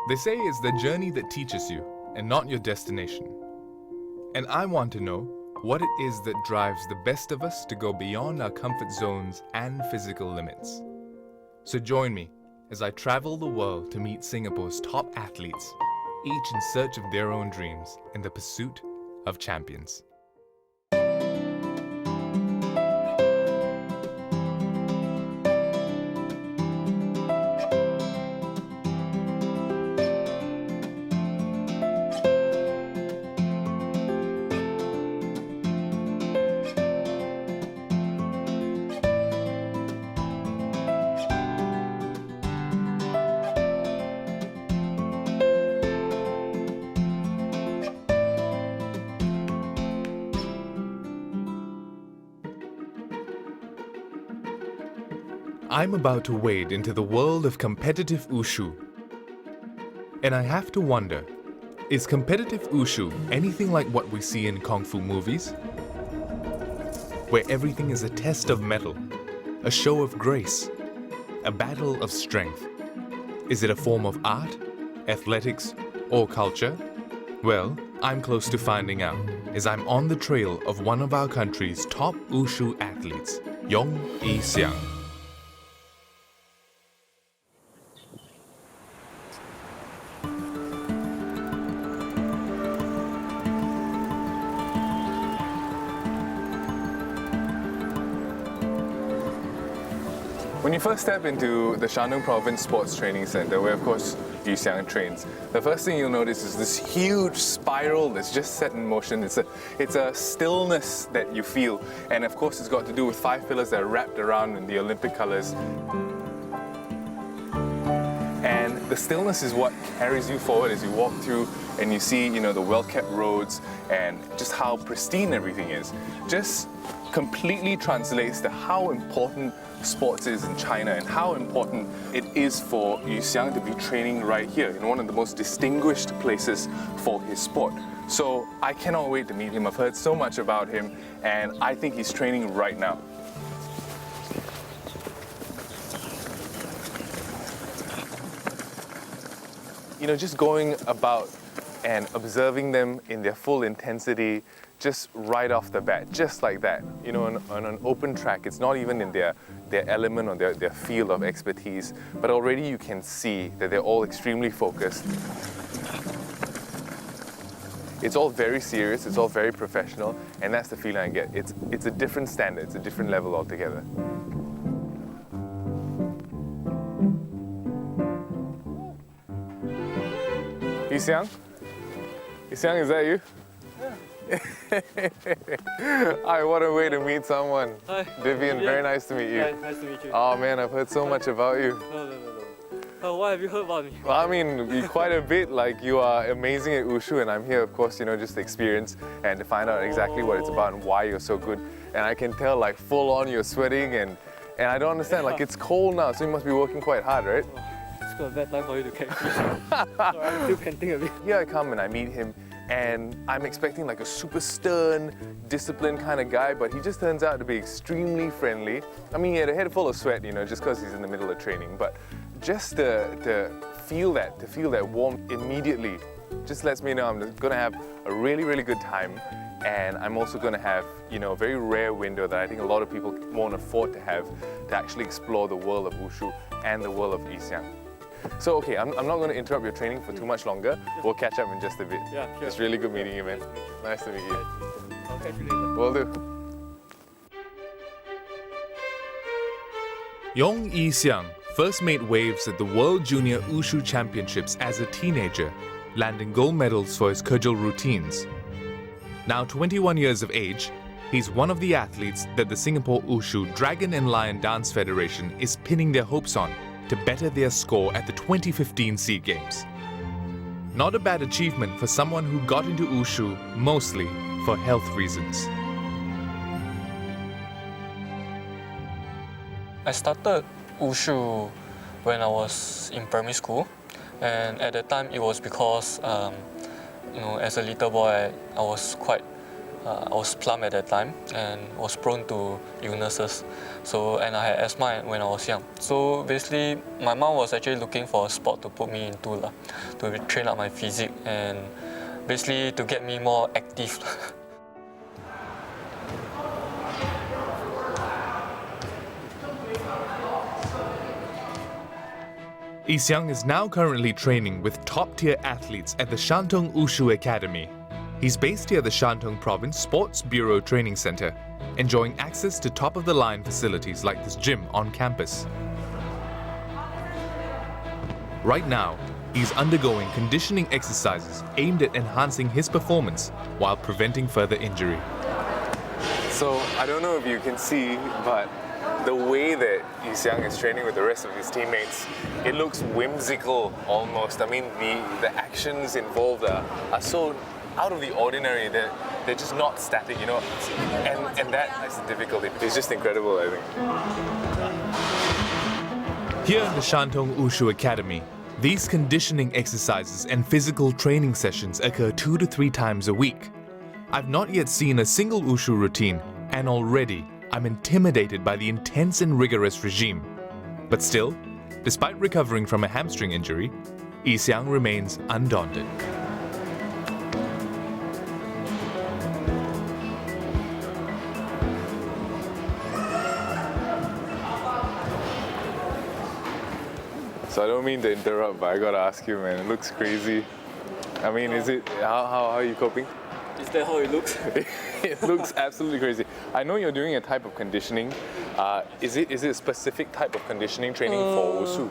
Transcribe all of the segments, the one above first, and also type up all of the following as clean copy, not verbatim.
They say it's the journey that teaches you and not your destination. And I want to know what it is that drives the best of us to go beyond our comfort zones and physical limits. So join me as I travel the world to meet Singapore's top athletes, each in search of their own dreams in the pursuit of champions. I'm about to wade into the world of competitive Wushu. And I have to wonder, is competitive Wushu anything like what we see in Kung Fu movies? Where everything is a test of mettle, a show of grace, a battle of strength. Is it a form of art, athletics, or culture? Well, I'm close to finding out, as I'm on the trail of one of our country's top Wushu athletes, Yong Yixiang. When you first step into the Shandong Province Sports Training Center, where of course Yixiang trains, the first thing you'll notice is this huge spiral that's just set in motion. It's a stillness that you feel, and of course it's got to do with 5 pillars that are wrapped around in the Olympic colors. And the stillness is what carries you forward as you walk through and you see, the well-kept roads and just how pristine everything is. Just completely translates to how important sports is in China and how important it is for Yixiang to be training right here in one of the most distinguished places for his sport. So I cannot wait to meet him. I've heard so much about him and I think he's training right now. Just going about and observing them in their full intensity, just right off the bat, just like that. On an open track, it's not even in their element or their field of expertise, but already you can see that they're all extremely focused. It's all very serious, it's all very professional, and that's the feeling I get. It's a different standard, it's a different level altogether. Yixiang? Yixiang, is that you? Hi, what a way to meet someone. Hi. Divian, very nice to meet you. Yeah, nice to meet you. Oh man, I've heard so much about you. No. What have you heard about me? Well, I mean, quite a bit. Like, you are amazing at Wushu, and I'm here, of course, just to experience and to find out exactly what it's about and why you're so good. And I can tell, like, full on you're sweating, and I don't understand, like, it's cold now, so you must be working quite hard, right? It's got a bad time for you to catch me. So I'm still panting a bit. Here I come and I meet him, and I'm expecting like a super stern, disciplined kind of guy, but he just turns out to be extremely friendly. I mean, he had a head full of sweat, just because he's in the middle of training, but just to feel that warmth immediately just lets me know I'm going to have a really, really good time. And I'm also going to have, a very rare window that I think a lot of people won't afford to have to actually explore the world of Wushu and the world of Yixiang. So, okay, I'm not going to interrupt your training for too much longer. We'll catch up in just a bit. Yeah, sure. It's really good meeting you, man. Nice to meet you. I'll catch you later. Will do. Yong Yixiang first made waves at the World Junior Wushu Championships as a teenager, landing gold medals for his cudgel routines. Now 21 years of age, he's one of the athletes that the Singapore Wushu Dragon and Lion Dance Federation is pinning their hopes on to better their score at the 2015 SEA Games. Not a bad achievement for someone who got into Wushu mostly for health reasons. I started Wushu when I was in primary school, and at the time it was because as a little boy I was quite I was plump at that time and was prone to illnesses. And I had asthma when I was young. So basically, my mom was actually looking for a sport to put me into, to train up my physique and basically to get me more active. Yixiang is now currently training with top-tier athletes at the Shantung Wushu Academy. He's based here at the Shantung Province Sports Bureau Training Center, enjoying access to top-of-the-line facilities like this gym on campus. Right now, he's undergoing conditioning exercises aimed at enhancing his performance while preventing further injury. So I don't know if you can see, but the way that Yixiang is training with the rest of his teammates, it looks whimsical almost. I mean, the actions involved are so out of the ordinary. They're just not static, you know. And that is the difficulty. It's just incredible, I think. Here in the Shantung Wushu Academy, these conditioning exercises and physical training sessions occur 2 to 3 times a week. I've not yet seen a single Wushu routine, and already I'm intimidated by the intense and rigorous regime. But still, despite recovering from a hamstring injury, Yixiang remains undaunted. So I don't mean to interrupt, but I gotta ask you, man, it looks crazy. I mean, how are you coping? Is that how it looks? It looks absolutely crazy. I know you're doing a type of conditioning. Is it a specific type of conditioning training for Wushu?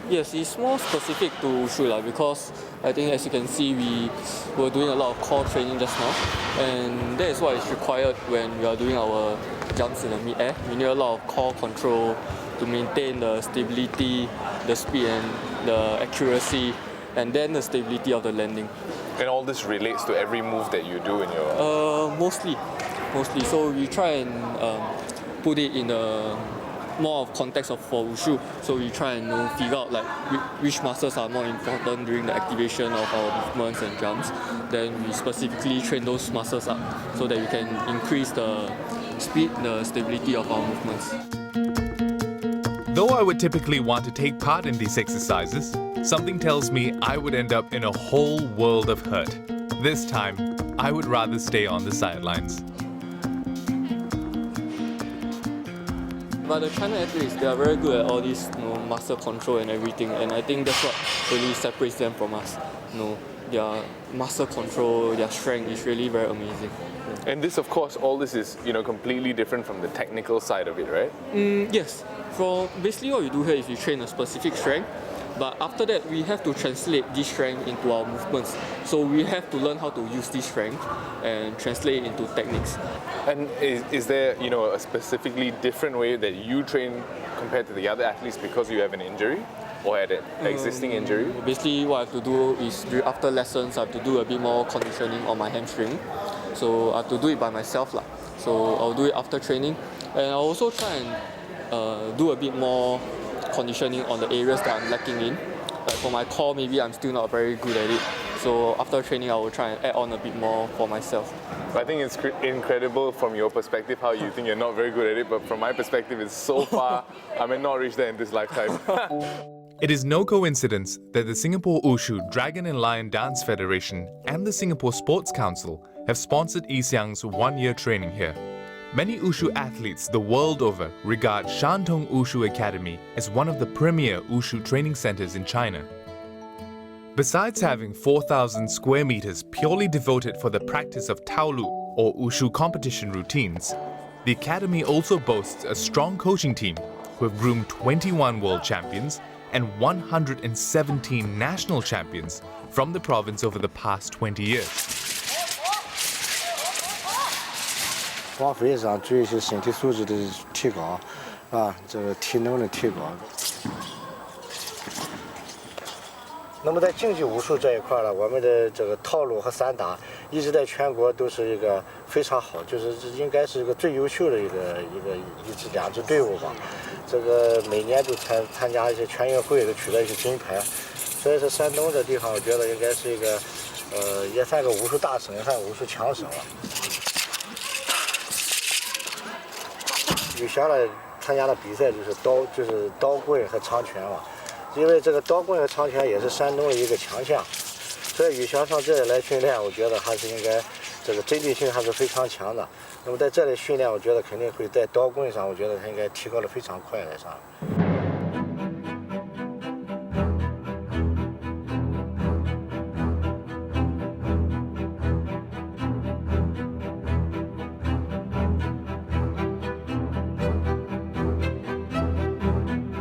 Yes, it's more specific to Wushu because I think, as you can see, we were doing a lot of core training just now, and that is what is required when we are doing our jumps in the mid-air. We need a lot of core control to maintain the stability, the speed and the accuracy, and then the stability of the landing. And all this relates to every move that you do in your... Mostly. So we try and put it in a more of context for Wushu. So we try and figure out like which muscles are more important during the activation of our movements and jumps. Then we specifically train those muscles up so that we can increase the speed, the stability of our movements. Though I would typically want to take part in these exercises, something tells me I would end up in a whole world of hurt. This time, I would rather stay on the sidelines. But the China athletes, they are very good at all this muscle control and everything, and I think that's what really separates them from us. Their muscle control, their strength is really very amazing. And this, of course, all this is completely different from the technical side of it, right? Yes. Basically what we do here is we train a specific strength, but after that we have to translate this strength into our movements. So we have to learn how to use this strength and translate it into techniques. And is there a specifically different way that you train compared to the other athletes because you have an injury or had an existing injury? Basically what I have to do is after lessons I have to do a bit more conditioning on my hamstring. So I have to do it by myself. So I'll do it after training, and I'll also try and do a bit more conditioning on the areas that I'm lacking in. Like for my core, maybe I'm still not very good at it. So after training, I will try and add on a bit more for myself. I think it's incredible from your perspective how you think you're not very good at it, but from my perspective, it's so far, I may not reach there in this lifetime. It is no coincidence that the Singapore Wushu Dragon and Lion Dance Federation and the Singapore Sports Council have sponsored Yixiang's 1-year training here. Many Wushu athletes the world over regard Shantung Wushu Academy as one of the premier Wushu training centers in China. Besides having 4,000 square meters purely devoted for the practice of Taolu or Wushu competition routines, the academy also boasts a strong coaching team who have groomed 21 world champions and 117 national champions from the province over the past 20 years. 花费上追求身体素质的提高，这个体能的提高。那么在竞技武术这一块呢，我们的这个套路和散打一直在全国都是一个非常好，就是应该是一个最优秀的两支队伍吧。这个每年都参加一些全运会，都取得一些金牌。所以说山东这地方，我觉得应该是一个也算个武术大省，也算武术强省了。宇翔呢参加的比赛就是刀棍和长拳嘛，因为这个刀棍和长拳也是山东的一个强项，所以宇翔上这里来训练，我觉得还是应该这个针对性还是非常强的。那么在这里训练，我觉得肯定会在刀棍上，我觉得他应该提高的非常快来上。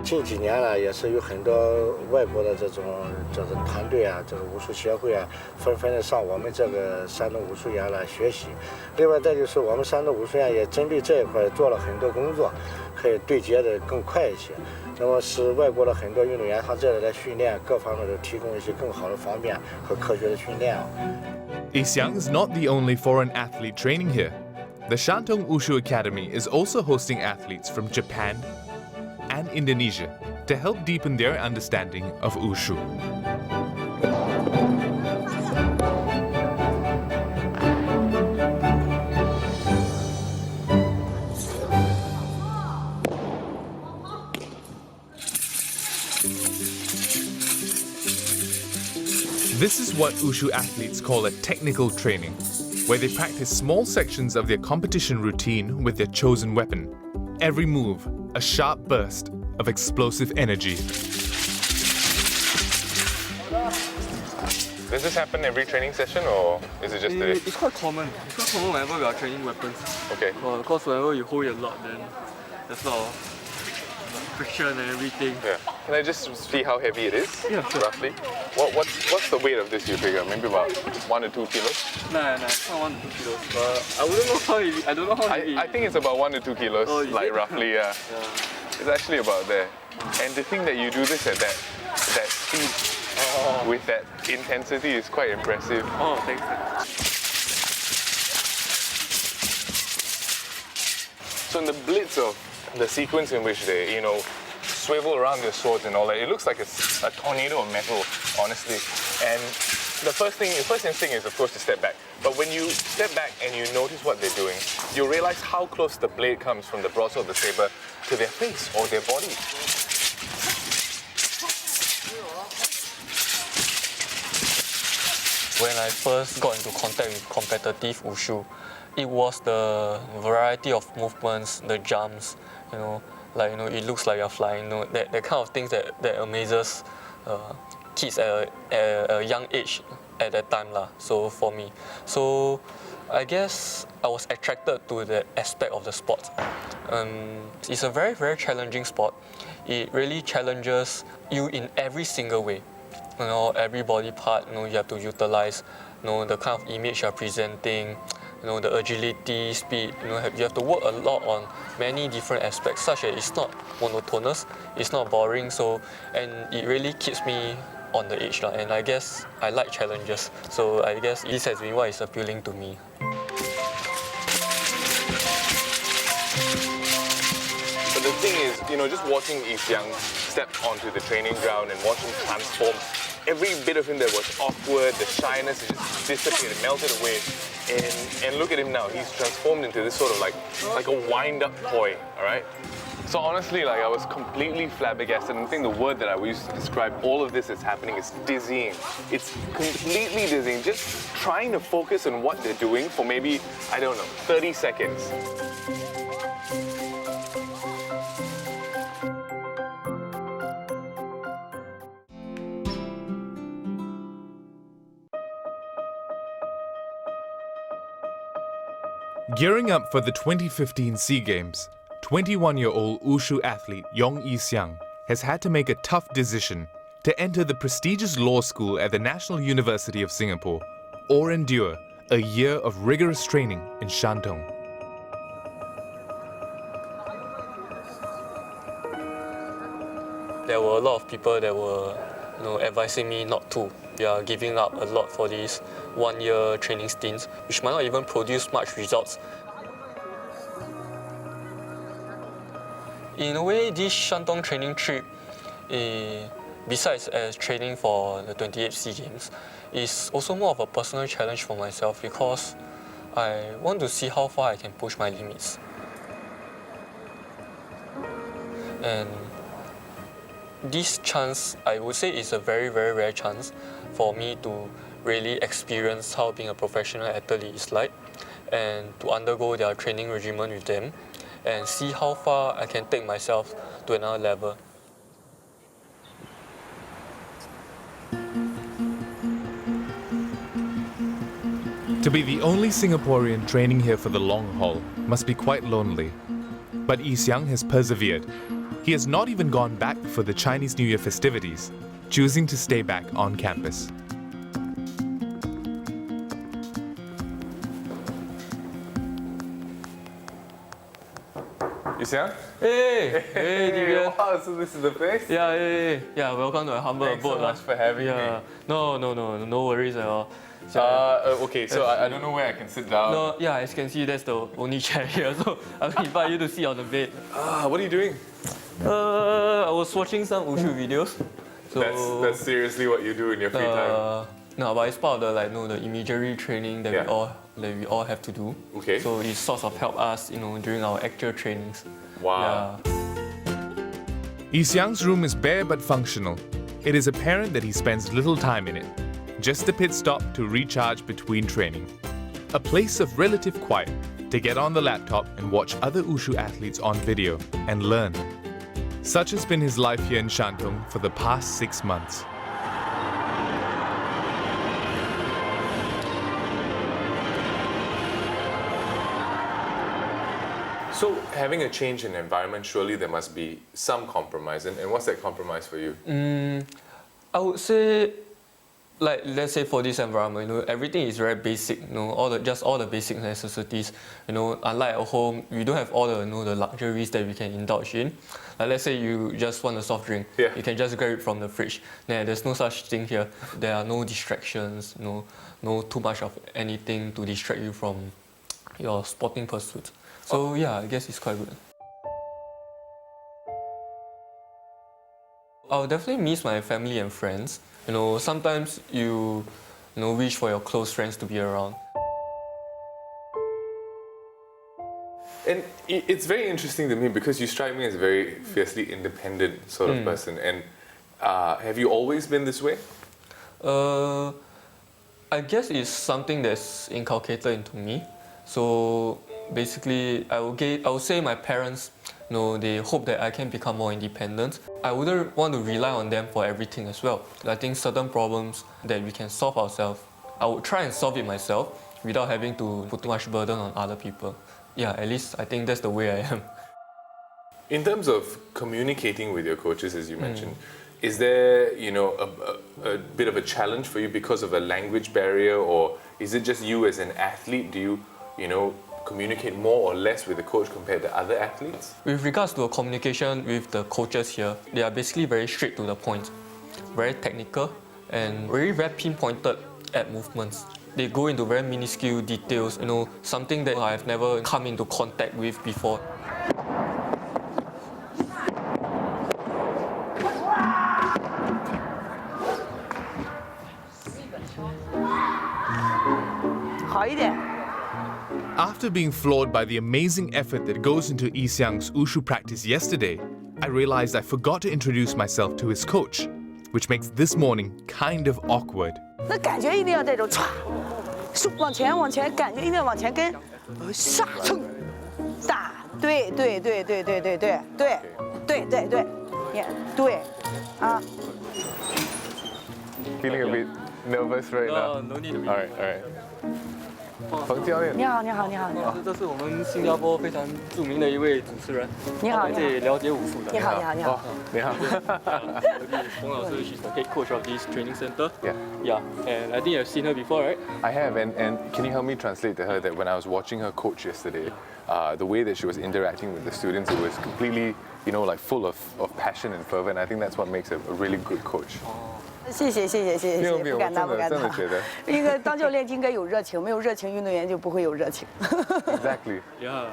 近几年呢，也是有很多外国的这个团队啊，这个武术协会啊，纷纷的上我们这个山东武术院来学习。另外，再就是我们山东武术院也针对这一块做了很多工作，可以对接的更快一些。那么使外国的很多运动员上这里来训练，各方面都提供一些更好的方便和科学的训练。Yixiang is not the only foreign athlete training here. The Shantung Wushu Academy is also hosting athletes from Japan and Indonesia to help deepen their understanding of Wushu. This is what Wushu athletes call a technical training, where they practice small sections of their competition routine with their chosen weapon. Every move, a sharp burst of explosive energy. Does this happen every training session, or is it just today? It's quite common. It's quite common whenever we are training weapons. Okay. Because whenever you hold it a lot, then there's a lot of friction and everything. Yeah. Can I just see how heavy it is? Yeah, sure. Roughly. What's the weight of this, you figure? Maybe about 1 to 2 kilos? Nah, it's not 1 to 2 kilos. But I wouldn't know how heavy. I don't know how heavy. I think it's about 1 to 2 kilos, Oh, is like it? roughly, yeah. It's actually about there. And to think that you do this at that speed with that intensity is quite impressive. Oh, thanks. So in the blitz of the sequence in which they, swivel around their swords and all that, it looks like a tornado of metal, honestly. And the first instinct is, of course, to step back. But when you step back and you notice what they're doing, you realize how close the blade comes from the broadsword of the saber to their face or their body. When I first got into contact with competitive Wushu, it was the variety of movements, the jumps, it looks like you're flying, that kind of things that amazes kids at a young age at that time lah. So for me, I guess I was attracted to the aspect of the sport. It's a very, very challenging sport. It really challenges you in every single way. Every body part, you have to utilize, the kind of image you're presenting, the agility, speed, you have to work a lot on many different aspects, such that it's not monotonous, it's not boring, and it really keeps me on the edge, and I guess I like challenges, so I guess this has been what is appealing to me. But the thing is, just watching Yixiang step onto the training ground and watch him transform, every bit of him that was awkward, the shyness just disappeared, melted away. And look at him now, he's transformed into this sort of like a wind-up toy, all right? So honestly, I was completely flabbergasted, and I think the word that I would use to describe all of this that's happening is dizzying. It's completely dizzying, just trying to focus on what they're doing for maybe, 30 seconds. Gearing up for the 2015 SEA Games, 21-year-old Wushu athlete Yong Yixiang has had to make a tough decision to enter the prestigious law school at the National University of Singapore or endure a year of rigorous training in Shantung. There were a lot of people that were advising me not to. We are giving up a lot for these one-year training stints, which might not even produce much results. In a way, this Shantung training trip, besides as training for the 28th SEA Games, is also more of a personal challenge for myself because I want to see how far I can push my limits. And this chance, I would say, is a very, very rare chance for me to really experience how being a professional athlete is like, and to undergo their training regimen with them and see how far I can take myself to another level. To be the only Singaporean training here for the long haul must be quite lonely. But Yixiang has persevered. He has not even gone back for the Chinese New Year festivities, choosing to stay back on campus. Yixiang? Hey, hey, Divian. Wow, so this is the place? Yeah. Welcome to my humble Thanks so abode. much for having me. No worries at all. Okay, so I don't know where I can sit down. No, yeah, as you can see, that's the only chair here. So I'll invite you to sit on the bed. What are you doing? I was watching some Wushu videos. So That's seriously what you do in your free time? no, but it's part of the imagery training that Yeah. we all have to do. Okay. So it sort of help us, during our actual trainings. Wow. Yeah. Yixiang's room is bare but functional. It is apparent that he spends little time in it, just a pit stop to recharge between training. A place of relative quiet to get on the laptop and watch other Wushu athletes on video and learn. Such has been his life here in Shantung for the past 6 months. So having a change in environment, surely there must be some compromise. And what's that compromise for you? I would say, let's say for this environment, everything is very basic, all the basic necessities. Unlike at home, we don't have all the the luxuries that we can indulge in. Let's say you just want a soft drink, Yeah. you can just grab it from the fridge. There's no such thing here. There are no distractions, no too much of anything to distract you from your sporting pursuits. So yeah, I guess it's quite good. I'll definitely miss my family and friends. Sometimes you wish for your close friends to be around. And it's very interesting to me because you strike me as a very fiercely independent sort of person. And have you always been this way? I guess it's something that's inculcated into me. So basically, I would say my parents, they hope that I can become more independent. I wouldn't want to rely on them for everything as well. I think certain problems that we can solve ourselves, I would try and solve it myself without having to put too much burden on other people. Yeah, at least I think that's the way I am. In terms of communicating with your coaches, as you mentioned, is there, a bit of a challenge for you because of a language barrier, or is it just you as an athlete? Do you, communicate more or less with the coach compared to other athletes? With regards to communication with the coaches here, they are basically very straight to the point, very technical, and very pinpointed at movements. They go into very minuscule details, something that I've never come into contact with before. After being floored by the amazing effort that goes into Yixiang's Wushu practice yesterday, I realized I forgot to introduce myself to his coach, which makes this morning kind of awkward. 那感觉一定要这种歘，往前，感觉一定要往前跟，唰蹭，打，对，也对，啊。 Feeling a bit nervous right now? No need to be. All right. 冯教练。你好。这是我们新加坡非常著名的一位主持人。你好。来这里了解武术的。你好。你好。冯老师 she's the head coach of this training center. Yeah. And I think you've seen her before, right? I have, and can you help me translate to her that when I was watching her coach yesterday, the way that she was interacting with the students, it was completely, full of passion and fervor, and I think that's what makes a really good coach. 谢谢，不敢当。真的觉得。应该当教练应该有热情，没有热情，运动员就不会有热情。Exactly. Yeah.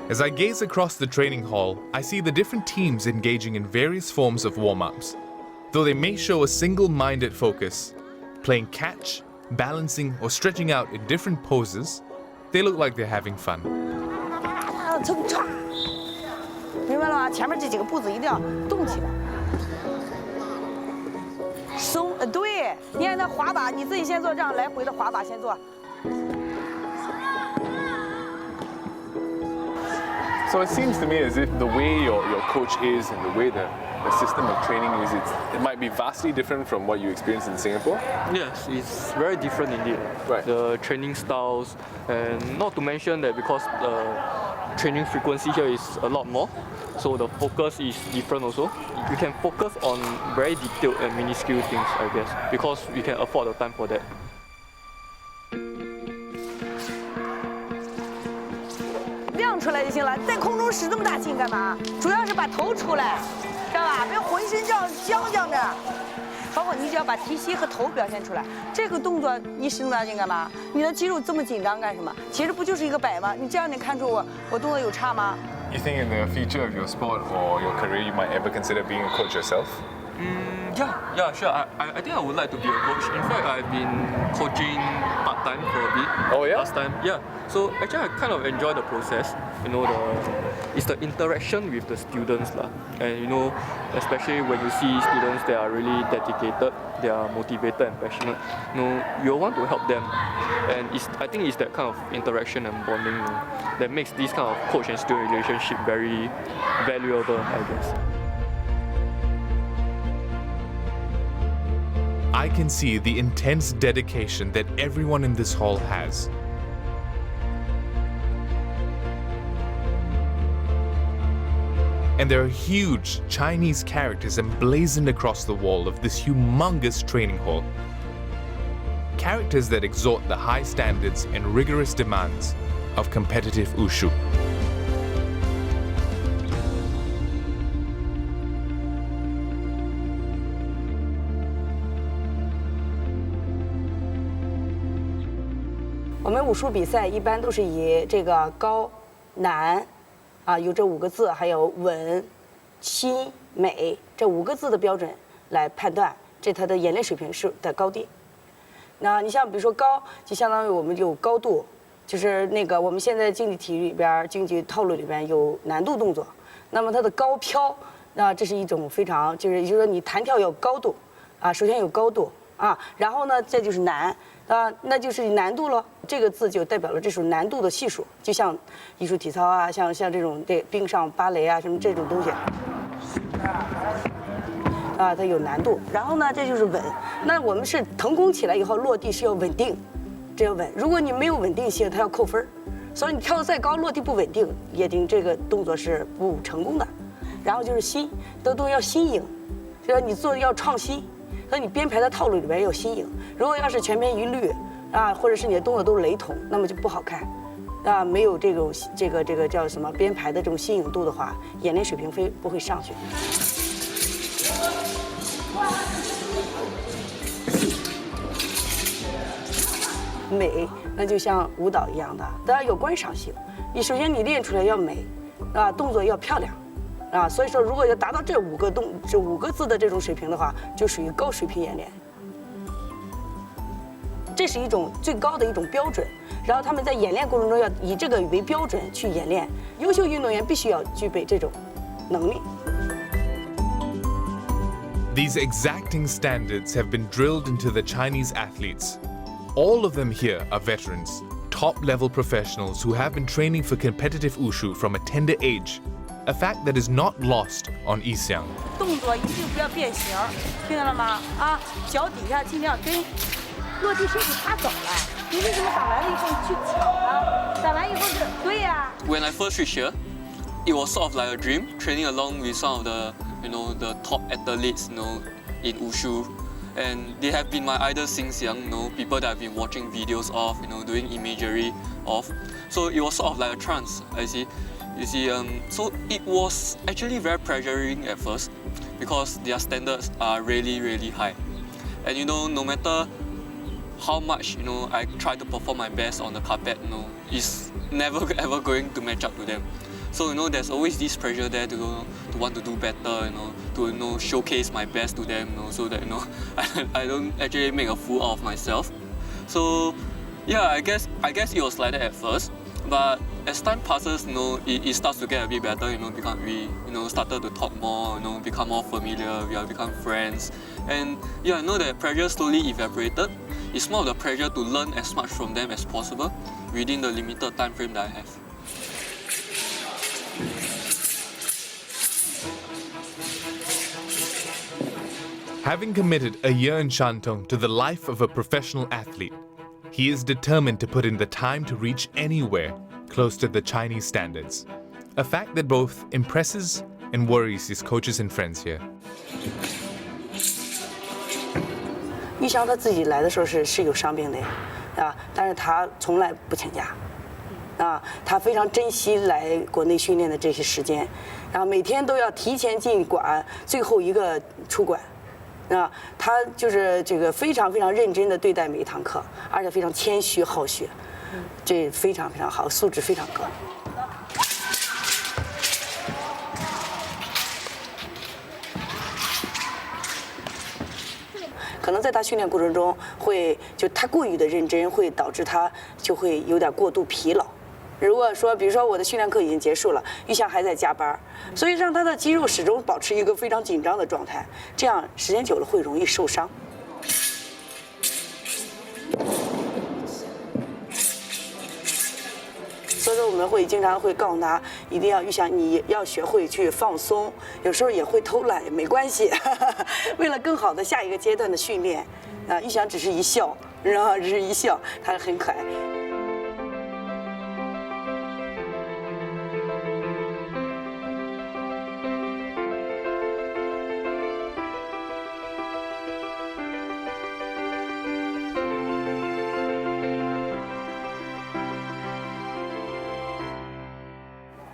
As I gaze across the training hall, I see the different teams engaging in various forms of warm-ups. Though they may show a single-minded focus, playing catch, balancing or stretching out in different poses, they look like they're having fun. 明白了吗？前面这几个步子一定要动起来。松，对，你看那滑把，你自己先做，这样来回的滑把先做。 So it seems to me as if the way your coach is and the way the system of training is, it might be vastly different from what you experience in Singapore. Yes, it's very different indeed. Right. The training styles, and not to mention that because the training frequency here is a lot more, so the focus is different also. You can focus on very detailed and minuscule things, I guess, because we can afford the time for that. 亮出来就行了，在空中使这么大劲干嘛？主要是把头出来，知道吧？别浑身这样僵僵着。包括你只要把提膝和头表现出来，这个动作你使那么大劲干嘛？你的肌肉这么紧张干什么？其实不就是一个摆吗？你这样你看出我动作有差吗？ You think in the future of your sport or your career, you might ever consider being a coach yourself? Yeah, sure. I think I would like to be a coach. In fact, I've been coaching part-time for a bit. Oh, yeah? Last time, yeah. So actually, I kind of enjoy the process. You know, it's the interaction with the students lah. And you know, especially when you see students that are really dedicated, they are motivated and passionate. You know, you want to help them. And I think it's that kind of interaction and bonding that makes this kind of coach and student relationship very valuable, I guess. I can see the intense dedication that everyone in this hall has. And there are huge Chinese characters emblazoned across the wall of this humongous training hall. Characters that exhort the high standards and rigorous demands of competitive Wushu.我们武术比赛一般都是以这个高、难，有这5个字，还有稳、新、美这5个字的标准来判断这它的演练水平是的高低。那你像比如说高，就相当于我们有高度，就是那个我们现在竞技体育里边、竞技套路里边有难度动作，那么它的高飘，那这是一种非常也就是说你弹跳有高度，首先有高度然后呢这就是难。那就是难度了。这个字就代表了这种难度的系数，就像艺术体操像这种冰上芭蕾什么这种东西，它有难度。然后呢，这就是稳。那我们是腾空起来以后落地是要稳定，这要稳。如果你没有稳定性，它要扣分。所以你跳得再高，落地不稳定，也定这个动作是不成功的。然后就是新，都要新颖，就是你做要创新。所以你编排的套路里边要新颖，如果要是全篇一律或者是你的动作都是雷同，那么就不好看，没有这种这个叫什么编排的这种新颖度的话，演练水平不会上去。美，那就像舞蹈一样的，当然有观赏性。你首先你练出来要美，动作要漂亮。所以说，如果要达到这5个字的这种水平的话，就属于高水平演练。这是一种最高的一种标准。然后他们在演练过程中要以这个为标准去演练。优秀运动员必须要具备这种能力。These exacting standards have been drilled into the Chinese athletes. All of them here are veterans, top-level professionals who have been training for competitive Wushu from a tender age. A fact that is not lost on Yixiang. 动作一定不要变形，听见了吗？脚底下尽量跟落地身体趴走了。你为什么打完了以后去抢呢？打完以后是对呀。When I first reached here, it was sort of like a dream, training along with some of the the top athletes in Wushu, and they have been my idols since young. People that I've been watching videos of, doing imagery of. So it was sort of like a trance. You see, so it was actually very pressuring at first because their standards are really, really high. And no matter how much I try to perform my best on the carpet, it's never ever going to match up to them. So there's always this pressure there to want to do better, to showcase my best to them, so that I don't actually make a fool out of myself. So yeah, I guess it was like that at first, but as time passes, it starts to get a bit better. Because we started to talk more, become more familiar. We have become friends, and yeah, I know that pressure slowly evaporated. It's more of the pressure to learn as much from them as possible within the limited time frame that I have. Having committed a year in Shantung to the life of a professional athlete, he is determined to put in the time to reach anywhere close to the Chinese standards, a fact that both impresses and worries his coaches and friends here. 玉祥他自己来的时候是有伤病的呀，啊，但是他从来不请假，啊，他非常珍惜来国内训练的这些时间，然后每天都要提前进馆，最后一个出馆，啊，他就是这个非常认真的对待每一堂课，而且非常谦虚好学，这非常好，素质非常高。 可能在他训练过程中就他过于的认真，会导致他就会有点过度疲劳。如果说，比如说我的训练课已经结束了，玉祥还在加班，所以让他的肌肉始终保持一个非常紧张的状态，这样时间久了会容易受伤。 所以说，我们会经常会告诉他，一定要玉祥，你要学会去放松，有时候也会偷懒，也没关系。为了更好的下一个阶段的训练，啊，玉祥只是一笑，然后只是一笑，他很可爱。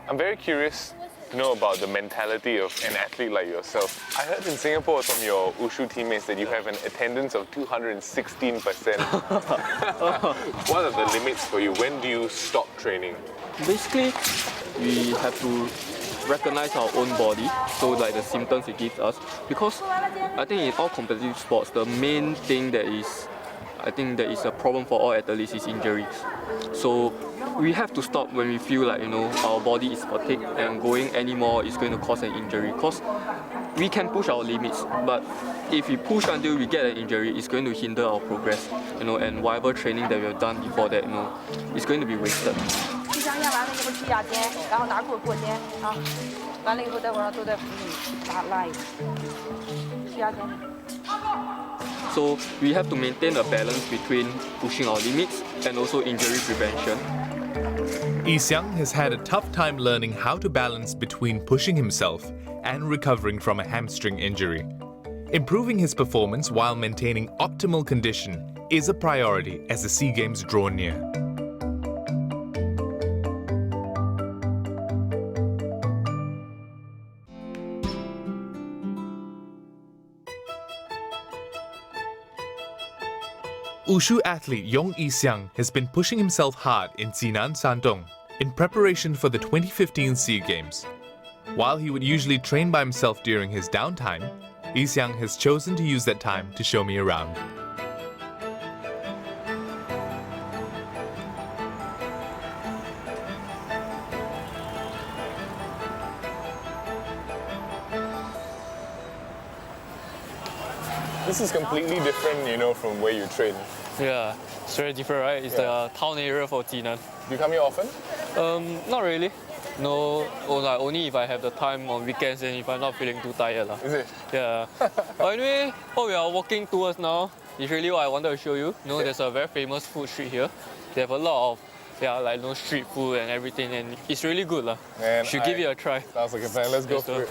I'm very curious to know about the mentality of an athlete like yourself. I heard in Singapore from your Wushu teammates that you have an attendance of 216%. What are the limits for you? When do you stop training? Basically, we have to recognize our own body, so like the symptoms it gives us. Because I think in all competitive sports, the main thing that is a problem for all athletes is injuries. So we have to stop when we feel like our body is fatigued and going anymore is going to cause an injury. Because we can push our limits, but if we push until we get an injury, it's going to hinder our progress. And whatever training that we have done before that, it's going to be wasted. 玉祥练完了以后去压肩，然后拿棍过肩啊，完了以后待会儿都在扶你拉一个，去压肩。 So we have to maintain a balance between pushing our limits and also injury prevention. Yixiang has had a tough time learning how to balance between pushing himself and recovering from a hamstring injury. Improving his performance while maintaining optimal condition is a priority as the SEA Games draw near. Wushu athlete Yong Yixiang has been pushing himself hard in Jinan, Shandong in preparation for the 2015 SEA Games. While he would usually train by himself during his downtime, Yixiang has chosen to use that time to show me around. This is completely different, from where you train. Yeah, it's very different, right? It's the town area for Jinan. Do you come here often? Not really. No, only if I have the time on weekends and if I'm not feeling too tired. Is it? Yeah. But anyway, what we are walking towards now is really what I wanted to show you. There's a very famous food street here. They have a lot of street food and everything, and it's really good. Man, should give it a try. Sounds like a plan. Let's go for it.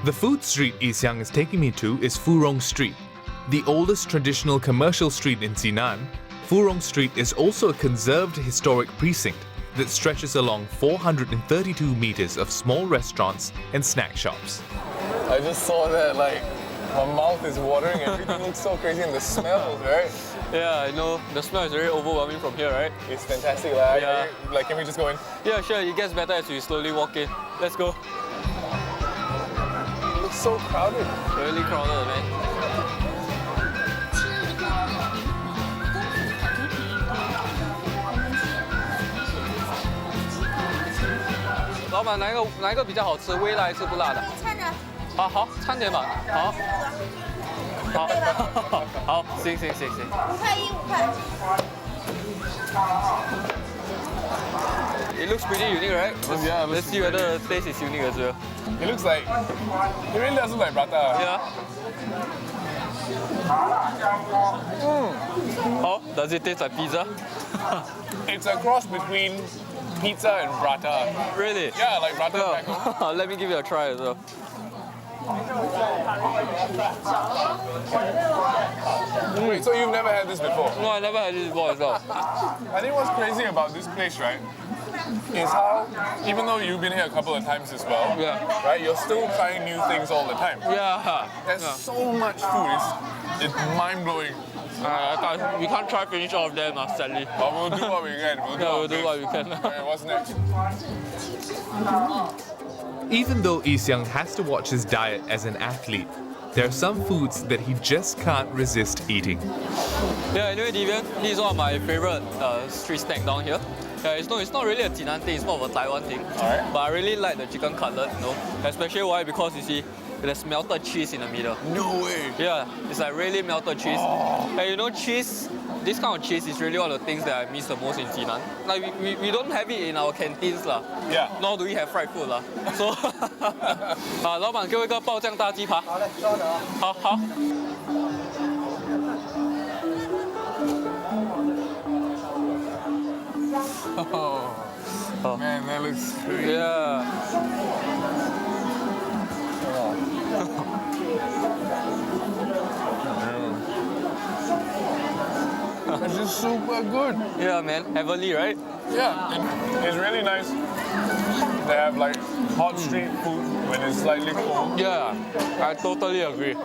The food street Yixiang is taking me to is Furong Street. The oldest traditional commercial street in Jinan, Furong Street is also a conserved historic precinct that stretches along 432 meters of small restaurants and snack shops. I just saw that, my mouth is watering, everything looks so crazy, and the smells, right? Yeah, I know. The smell is very overwhelming from here, right? It's fantastic. Can we just go in? Yeah, sure. It gets better as we slowly walk in. Let's go. It looks so crowded. Really crowded, man. 老板哪一个比较好吃？微辣还是不辣的？掺着。好，掺点吧。好。好，行。 5块1，5块。 It looks pretty unique, right? Yeah, it looks Let's see whether the taste is unique as well. It looks like, it really does look like prata. Yeah. How does it taste like pizza? It's a cross between pizza and prata. Really? Yeah, like prata back home. Yeah. Let me give it a try as well. Wait, so you've never had this before? No, I never had this before as well. I think what's crazy about this place, right, is how, even though you've been here a couple of times as well, Yeah. right, you're still trying new things all the time. Yeah. There's so much food, it's mind-blowing. We can't try finish all of them, sadly. But we'll do what we can. We'll do what we can. Okay, what's next? Even though Yixiang has to watch his diet as an athlete, there are some foods that he just can't resist eating. Yeah, anyway, Divian, this is one of my favorite street snack down here. Yeah, it's not really a Jinan thing, it's more of a Taiwan thing. Alright. But I really like the chicken cutlet, especially why? Because you see, there's melted cheese in the middle. No way. Yeah, it's like really melted cheese. And cheese, this kind of cheese is really one of the things that I miss the most in Jinan. Like we don't have it in our canteens lah. Yeah. Nor do we have fried food lah. So, 老板给我一个爆酱大鸡扒。好嘞，稍等啊。好。 Oh, man, that looks great. Yeah. This is super good. Yeah, man. Heavenly, right? Yeah, it's really nice to have like hot street food when it's slightly cold. Yeah, I totally agree.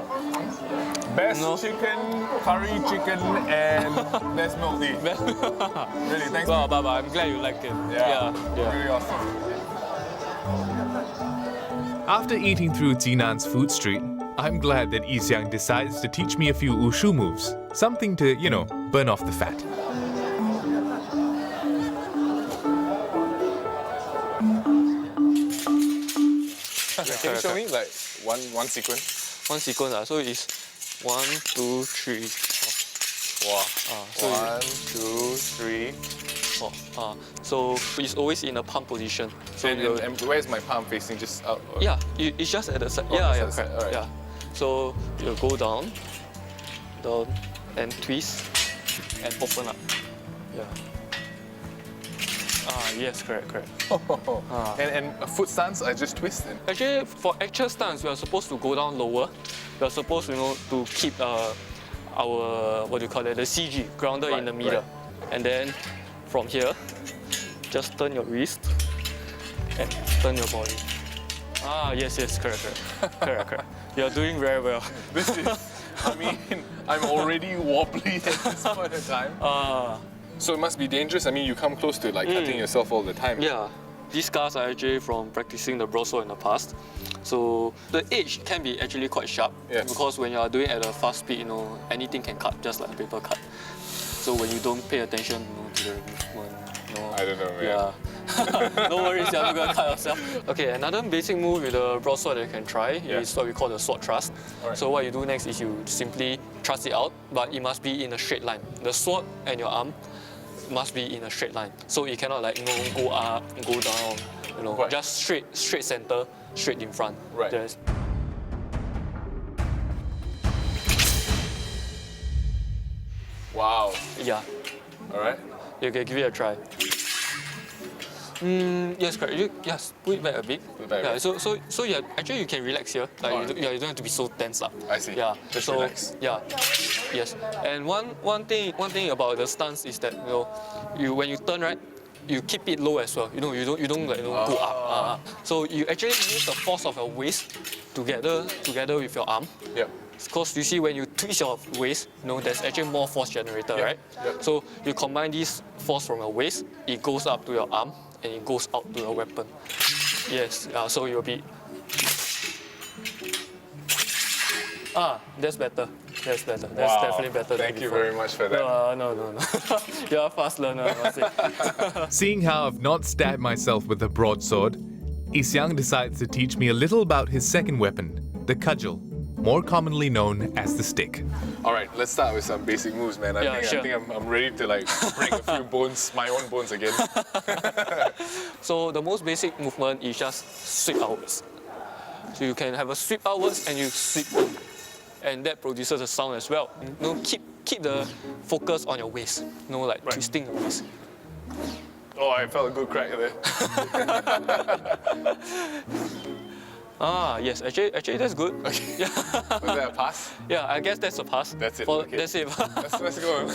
Best No. chicken, curry chicken, and best milk tea. Really, thanks. Well, Baba, I'm glad you liked it. Yeah, Yeah. really awesome. After eating through Jinan's food street, I'm glad that Yixiang decides to teach me a few Wushu moves. Something to, burn off the fat. Can you show me like one sequence? One sequence, so it's 1, 2, 3, 4. Wow. So 1, 2, 3. 4. So it's always in a palm position. So And where's my palm facing? Just out? Or? yeah, it's just at the side. Oh, Yeah, just at the correct. side, alright. Yeah. So you go down, and twist, and open up. Yeah. Yes, correct. And a foot stance, I just twist it. Actually, for actual stance, we are supposed to go down lower. We are supposed, to keep our the CG grounded in the middle, and then from here, just turn your wrist and turn your body. Yes, correct. You are doing very well. This is, I'm already wobbly at this point in time. So it must be dangerous. You come close to cutting yourself all the time. Yeah, these scars are actually from practicing the broadsword in the past. So the edge can be actually quite sharp, Yes. because when you are doing at a fast speed, anything can cut, just like a paper cut. So when you don't pay attention to the movement, I don't know, man. Yeah. No worries, you're not gonna cut yourself. Okay, another basic move with the broadsword that you can try is what we call the sword thrust. Alright. So what you do next is you simply thrust it out, but it must be in a straight line. The sword and your arm must be in a straight line. So it cannot go up, go down, Right. just straight center, straight in front. Right. Yes. Wow. Yeah. All right. You can give it a try. Yes, correct. Yes, put it back a bit. Put it back a bit. So yeah, actually you can relax here. Alright. You don't have to be so tense up. I see. Yeah. Just so relax. yeah. Yes. And one thing about the stance is that when you turn right, you keep it low as well. You don't go up. So you actually use the force of your waist together with your arm. Yep. Because you see, when you twist your waist, there's actually more force generated, right? Yep. So you combine this force from your waist, it goes up to your arm, and it goes out to your weapon. Yes, so you'll be... That's better. That's better. That's definitely better Thank than you before. very much for that. No. You're a fast learner, I must say. Seeing how I've not stabbed myself with a broadsword, Yixiang decides to teach me a little about his second weapon, the cudgel, more commonly known as the stick. All right, let's start with some basic moves, man. I think I'm ready to like break a few bones, my own bones again. So the most basic movement is just sweep outwards. So you can have a sweep outwards and you sweep in. And that produces a sound as well. You know, keep the focus on your waist. You know, like twisting your waist. Oh, I felt a good crack there. Yes, actually that's good. Okay. Yeah. Was that a pass? Yeah, I guess that's a pass. That's it. For, Okay. That's it. Let's go.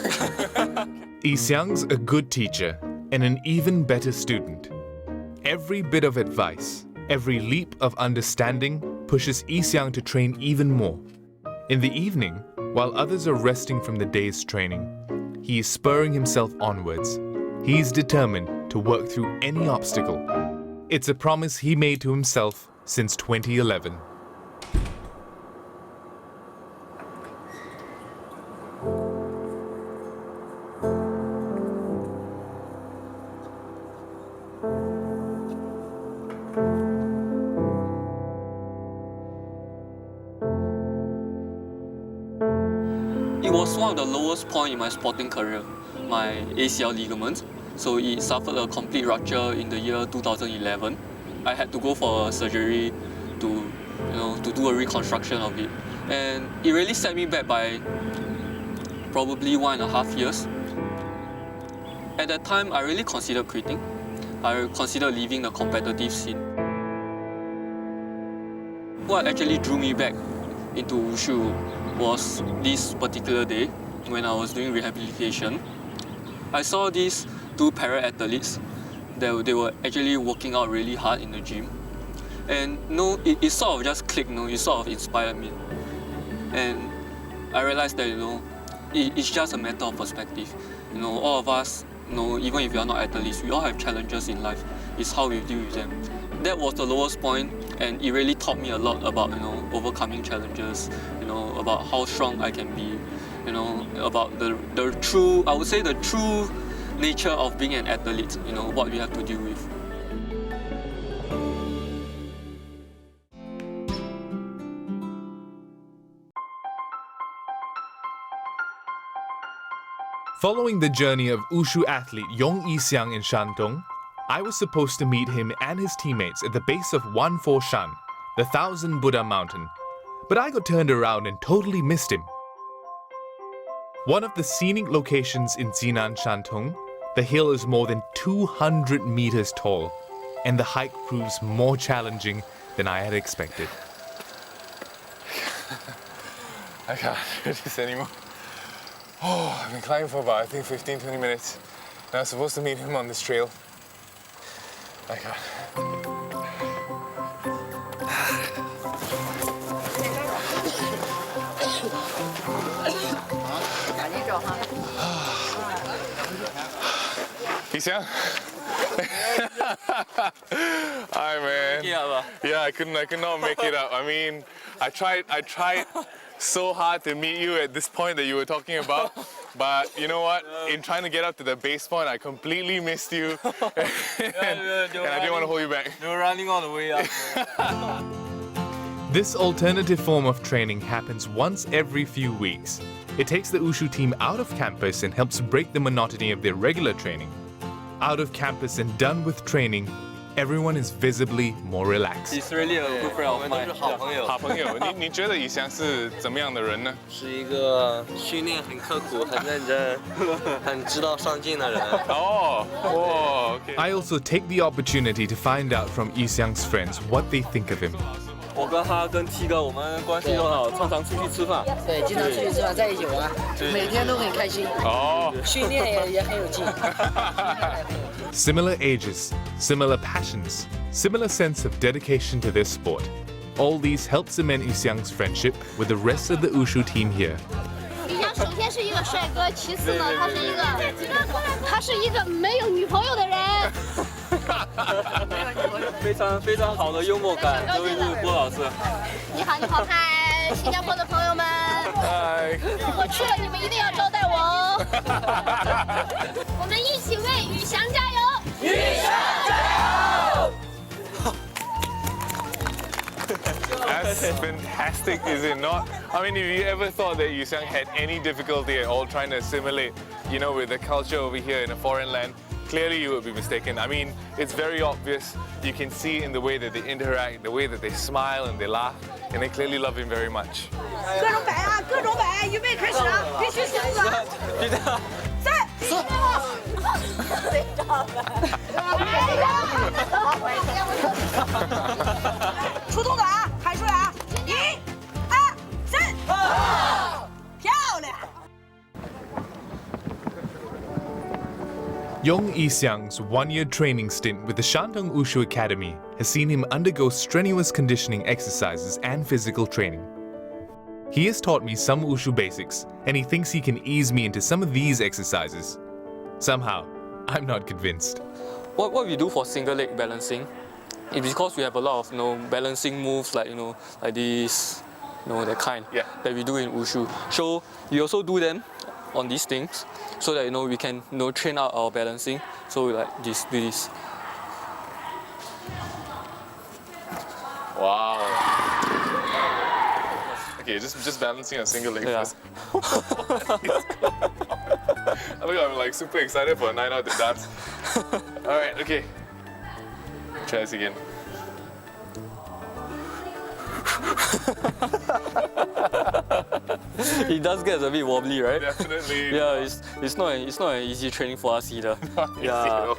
Yixiang's a good teacher and an even better student. Every bit of advice, every leap of understanding pushes Yixiang to train even more. In the evening, while others are resting from the day's training, he is spurring himself onwards. He's determined to work through any obstacle. It's a promise he made to himself since 2011. It was one of the lowest points in my sporting career, my ACL ligament. So it suffered a complete rupture in the year 2011. I had to go for a surgery to do a reconstruction of it. And it really set me back by probably 1.5 years. At that time, I really considered quitting. I considered leaving the competitive scene. What actually drew me back into Wushu was this particular day when I was doing rehabilitation. I saw these two para-athletes that they were actually working out really hard in the gym. And it sort of just clicked, it sort of inspired me. And I realized that, it's just a matter of perspective. All of us, even if you are not athletes, we all have challenges in life. It's how we deal with them. That was the lowest point, and it really taught me a lot about, overcoming challenges, about how strong I can be, about the true, I would say the true nature of being an athlete, what we have to deal with. Following the journey of Wushu athlete Yong Yixiang in Shandong, I was supposed to meet him and his teammates at the base of Wanfo Shan, the 1,000 Buddha mountain. But I got turned around and totally missed him. One of the scenic locations in Jinan Shantung, the hill is more than 200 meters tall, and the hike proves more challenging than I had expected. I can't do this anymore. Oh, I've been climbing for about, I think, 15-20 minutes. And I was supposed to meet him on this trail. I can't. Yixiang? Hi, man. Yeah, I could not make it up. I mean, I tried so hard to meet you at this point that you were talking about, but you know what? In trying to get up to the base point, I completely missed you, and I didn't want to hold you back. You're running all the way up. This alternative form of training happens once every few weeks. It takes the Wushu team out of campus and helps break the monotony of their regular training. Out of campus and done with training, everyone is visibly more relaxed. He's really a good friend of mine. 好朋友，你觉得Yixiang是怎么样的人呢？是一个训练很刻苦、很认真、很知道上进的人。哦，OK。 I also take the opportunity to find out from Yixiang's friends what they think of him. 我跟他跟 T 哥我们关系很好，常常出去吃饭。对，经常出去吃饭，在一起玩，每天都很开心。哦，训练也很有劲。 Similar ages, similar passions, similar sense of dedication to their sport. All these help cement Yixiang's friendship with the rest of the Wushu team here. Yixiang 首先是一个帅哥，其次呢，他是一个没有女朋友的人。非常好的幽默感，周一日郭老师。你好，嗨，新加坡的朋友们，我去了，你们一定要招待我哦。我们一起为Yixiang加油！Yixiang加油！ That's fantastic, is it not? I mean, if you ever thought that Yixiang had any difficulty at all trying to assimilate, you know, with the culture over here in a foreign land, clearly you would be mistaken. I mean, it's very obvious. You can see in the way that they interact, the way that they smile and they laugh, and they clearly love him very much. 各种摆啊，各种摆，预备开始了，必须旋转。三，出动作啊，喊出来啊！1、2、3，漂亮！ Yong Yixiang's one-year training stint with the Shantung Wushu Academy has seen him undergo strenuous conditioning exercises and physical training. He has taught me some Wushu basics, and he thinks he can ease me into some of these exercises. Somehow, I'm not convinced. What we do for single leg balancing is because we have a lot of balancing moves like like this, that kind that we do in Wushu. So we also do them on these things so that we can train out our balancing. So we like this, do this. Wow. Okay, just balancing a single leg first. I think I'm like super excited for a night out to dance. Alright, okay. Try this again. It does get a bit wobbly, right? Definitely. Yeah, it's not an easy training for us either. Yeah.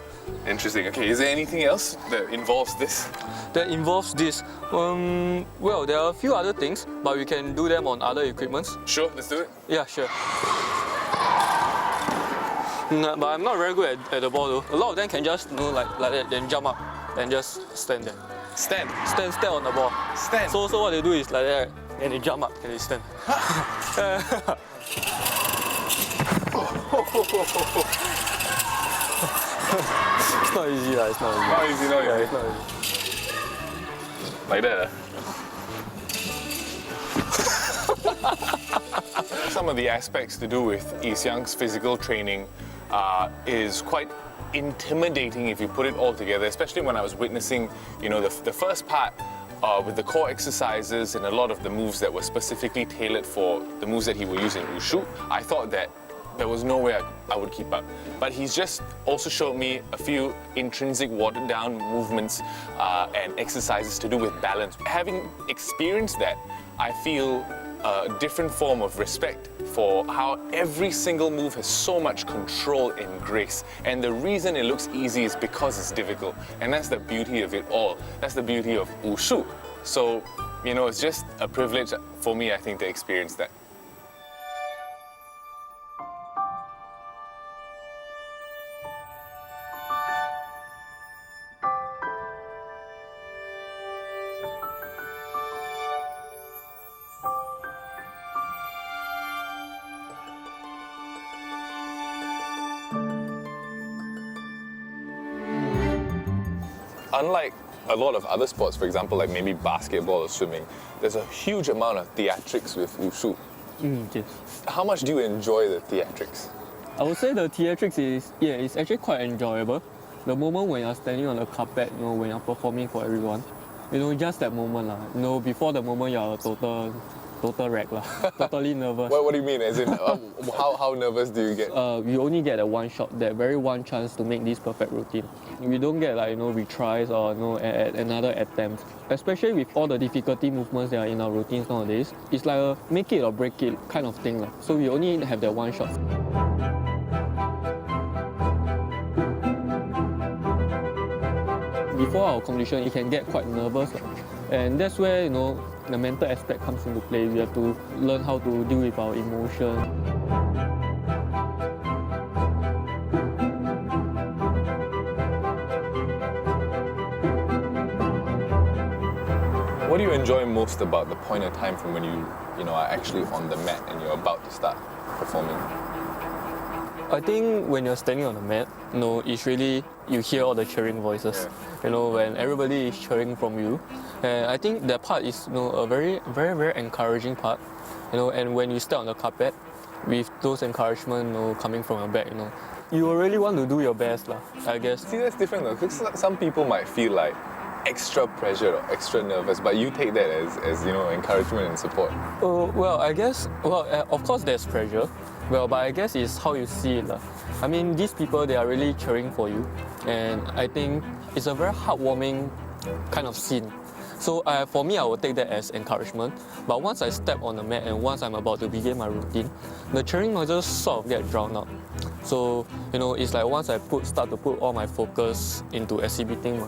Interesting. Okay, is there anything else that involves this? That involves this. Well, there are a few other things, but we can do them on other equipments. Sure, let's do it. Yeah, sure. But I'm not very good at the ball though. A lot of them can just like that, then jump up and just stand there. Stand on the ball. Stand. So what they do is like that, and they jump up and they stand. It's not easy, it's not easy. Not easy, not easy. It's not easy. Like that. Some of the aspects to do with Yixiang's physical training is quite intimidating if you put it all together, especially when I was witnessing, the first part with the core exercises and a lot of the moves that were specifically tailored for the moves that he would use in Wushu. I thought that there was no way I would keep up. But he's just also showed me a few intrinsic watered down movements and exercises to do with balance. Having experienced that, I feel a different form of respect for how every single move has so much control and grace. And the reason it looks easy is because it's difficult. And that's the beauty of it all. That's the beauty of Wushu. So, it's just a privilege for me, I think, to experience that. Unlike a lot of other sports, for example, like maybe basketball or swimming, there's a huge amount of theatrics with Wushu. Yes. How much do you enjoy the theatrics? I would say the theatrics it's actually quite enjoyable. The moment when you're standing on the carpet, when you're performing for everyone, just that moment, before the moment you're a total wreck, totally nervous. What do you mean? As in, how nervous do you get? We only get that one shot, that very one chance to make this perfect routine. We don't get retries or another attempt. Especially with all the difficulty movements that are in our routines nowadays, it's like a make it or break it kind of thing. So we only have that one shot. Before our competition, it can get quite nervous. And that's where, the mental aspect comes into play. We have to learn how to deal with our emotion. What do you enjoy most about the point in time from when you are actually on the mat and you're about to start performing? I think when you're standing on the mat, it's really, you hear all the cheering voices. When everybody is cheering from you. And I think that part is a very, very, very encouraging part. And when you stand on the carpet, with those encouragement coming from your back, you really want to do your best, I guess. See, that's different though, because some people might feel like extra pressure or extra nervous, but you take that as you know, encouragement and support. Well, I guess, of course there's pressure, but I guess it's how you see it. I mean, these people, they are really cheering for you, and I think it's a very heartwarming kind of scene. So for me, I will take that as encouragement. But once I step on the mat and once I'm about to begin my routine, the cheering noises sort of get drowned out. So, you know, it's like once I start to put all my focus into executing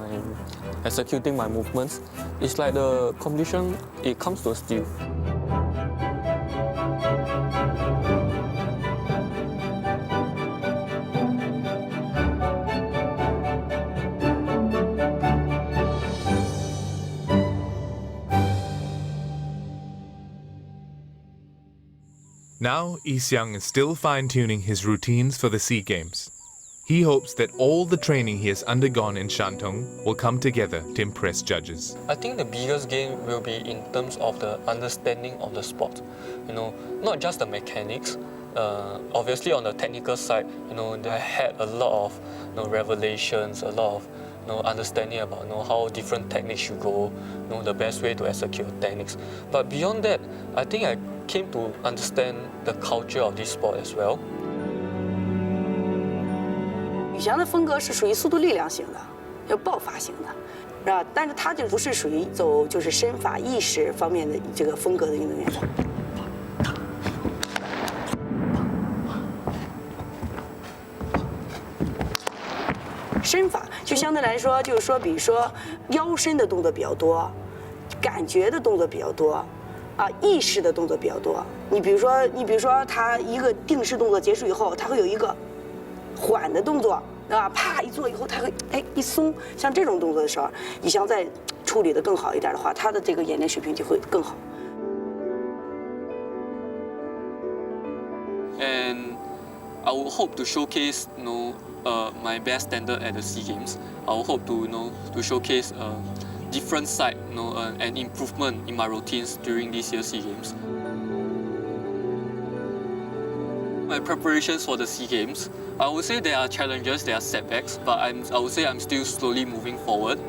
my movements, it's like the competition, it comes to a still. Now, Yixiang is still fine-tuning his routines for the SEA Games. He hopes that all the training he has undergone in Shantung will come together to impress judges. I think the biggest gain will be in terms of the understanding of the sport. You know, not just the mechanics. Obviously, on the technical side, you know, they had a lot of, you know, revelations, a lot of, you know, understanding about, you know, how different techniques should go, you know, the best way to execute techniques. But beyond that, I think I came to understand the culture of this sport as well. 宇翔的风格是属于速度力量型的，要爆发型的，是吧？但是他就不是属于走就是身法意识方面的这个风格的运动员。身法就相对来说，就是说，比如说腰身的动作比较多，感觉的动作比较多，啊，意识的动作比较多。你比如说他一个定式动作结束以后，他会有一个缓的动作，啊，啪一做以后，他会一松，像这种动作的时候，你想再处理的更好一点的话，他的这个演练水平就会更好。And I would hope to showcase, you know, my best standard at the SEA Games. I would hope to, you know, to showcase a different side, you know, an improvement in my routines during this year's SEA Games. My preparations for the SEA Games, I would say there are challenges, there are setbacks, but I would say I'm still slowly moving forward.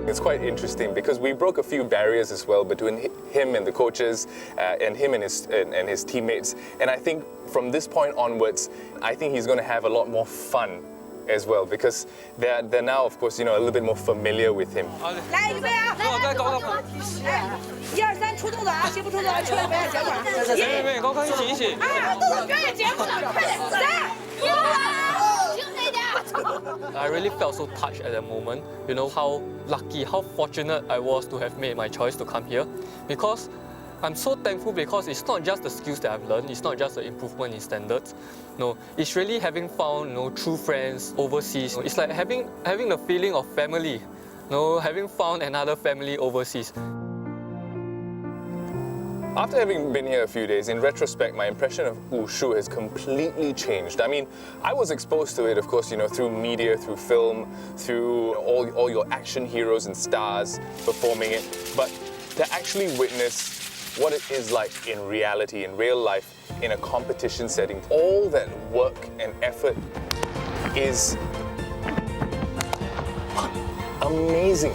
It's quite interesting because we broke a few barriers as well between him and the coaches and him and his teammates. And I think from this point onwards, I think he's going to have a lot more fun as well because they're now, of course, you know, a little bit more familiar with him. 来，预备啊！我再搞个跑。1、2、3，出动作啊！谁不出动作，出来表演结果。妹，高一起一起。2，动作表演结果，快点！3、1，轻一点。I really felt so touched at that moment. You know how lucky, how fortunate I was to have made my choice to come here, because I'm so thankful because it's not just the skills that I've learned, it's not just the improvement in standards. No, it's really having found, you know, true friends overseas. It's like having the feeling of family, you know, having found another family overseas. After having been here a few days, in retrospect, my impression of Wushu has completely changed. I mean, I was exposed to it, of course, you know, through media, through film, through all your action heroes and stars performing it. But to actually witness what it is like in reality, in real life, in a competition setting, all that work and effort is amazing.